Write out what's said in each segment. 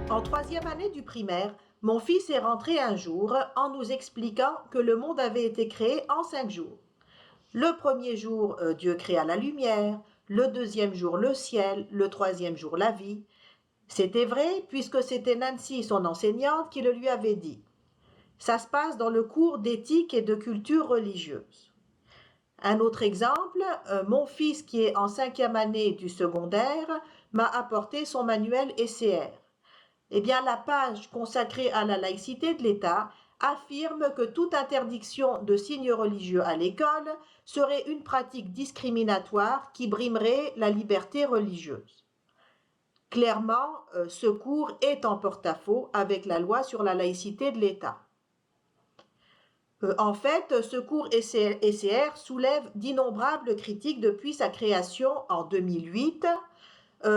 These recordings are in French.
En troisième année du primaire, mon fils est rentré un jour en nous expliquant que le monde avait été créé en 5 jours. Le premier jour, Dieu créa la lumière, le deuxième jour le ciel, le troisième jour la vie. C'était vrai puisque c'était Nancy, son enseignante, qui le lui avait dit. Ça se passe dans le cours d'éthique et de culture religieuse. Un autre exemple, mon fils qui est en cinquième année du secondaire m'a apporté son manuel SCR. Eh bien, la page consacrée à la laïcité de l'État affirme que toute interdiction de signes religieux à l'école serait une pratique discriminatoire qui brimerait la liberté religieuse. Clairement, ce cours est en porte-à-faux avec la loi sur la laïcité de l'État. En fait, ce cours SCR soulève d'innombrables critiques depuis sa création en 2008,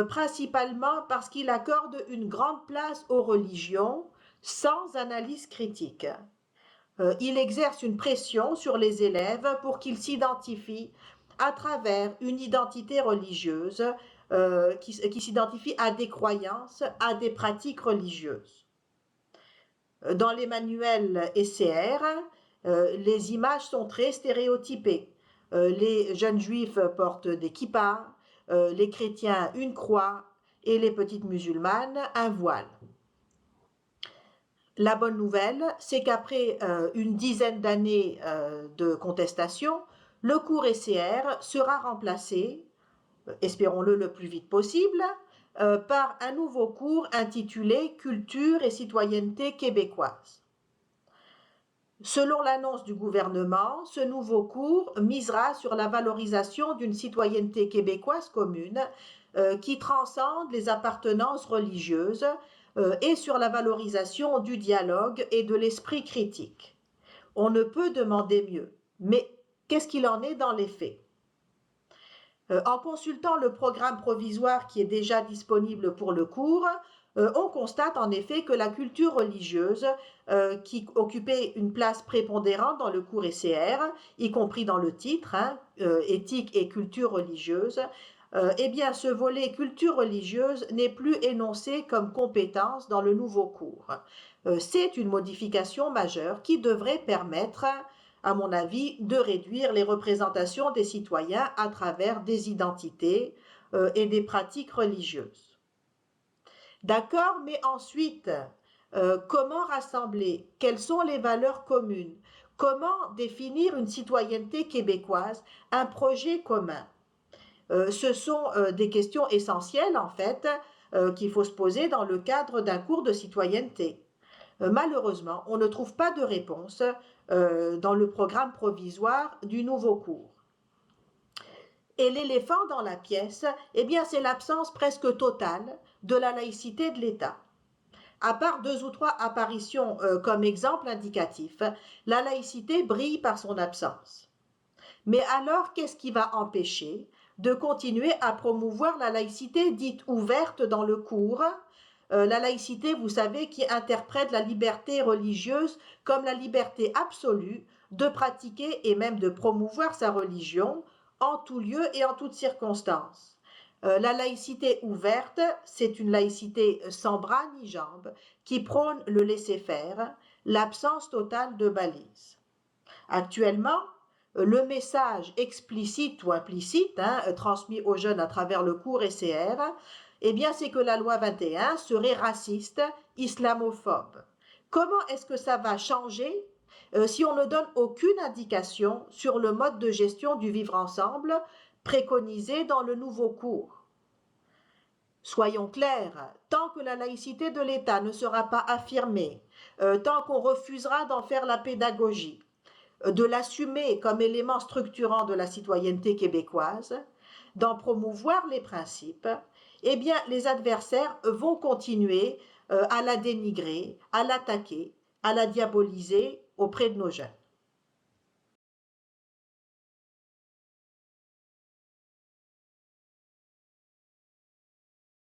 principalement parce qu'il accorde une grande place aux religions sans analyse critique. Il exerce une pression sur les élèves pour qu'ils s'identifient à travers une identité religieuse qui s'identifie à des croyances, à des pratiques religieuses. Dans les manuels SCR, les images sont très stéréotypées. Les jeunes juifs portent des kippas, les chrétiens une croix et les petites musulmanes un voile. La bonne nouvelle, c'est qu'après une dizaine d'années de contestation, le cours SCR sera remplacé, espérons-le le plus vite possible, par un nouveau cours intitulé Culture et citoyenneté québécoise. Selon l'annonce du gouvernement, ce nouveau cours misera sur la valorisation d'une citoyenneté québécoise commune qui transcende les appartenances religieuses et sur la valorisation du dialogue et de l'esprit critique. On ne peut demander mieux, mais qu'est-ce qu'il en est dans les faits ? En consultant le programme provisoire qui est déjà disponible pour le cours, on constate en effet que la culture religieuse, qui occupait une place prépondérante dans le cours SCR, y compris dans le titre, éthique et culture religieuse, eh bien ce volet culture religieuse n'est plus énoncé comme compétence dans le nouveau cours. C'est une modification majeure qui devrait permettre, à mon avis, de réduire les représentations des citoyens à travers des identités et des pratiques religieuses. D'accord, mais ensuite, comment rassembler? Quelles sont les valeurs communes? Comment définir une citoyenneté québécoise, un projet commun? Ce sont des questions essentielles, en fait, qu'il faut se poser dans le cadre d'un cours de citoyenneté. Malheureusement, on ne trouve pas de réponse dans le programme provisoire du nouveau cours. Et l'éléphant dans la pièce, eh bien, c'est l'absence presque totale de la laïcité de l'État. À part 2 ou 3 apparitions comme exemple indicatif, la laïcité brille par son absence. Mais alors, qu'est-ce qui va empêcher de continuer à promouvoir la laïcité dite ouverte dans le cours? La laïcité, vous savez, qui interprète la liberté religieuse comme la liberté absolue de pratiquer et même de promouvoir sa religion en tout lieu et en toutes circonstances. La laïcité ouverte, c'est une laïcité sans bras ni jambes qui prône le laisser-faire, l'absence totale de balises. Actuellement, le message explicite ou implicite transmis aux jeunes à travers le cours SCR, eh bien, c'est que la loi 21 serait raciste, islamophobe. Comment est-ce que ça va changer si on ne donne aucune indication sur le mode de gestion du vivre ensemble préconisé dans le nouveau cours? Soyons clairs, tant que la laïcité de l'État ne sera pas affirmée, tant qu'on refusera d'en faire la pédagogie, de l'assumer comme élément structurant de la citoyenneté québécoise, d'en promouvoir les principes, eh bien, les adversaires vont continuer à la dénigrer, à l'attaquer, à la diaboliser auprès de nos jeunes.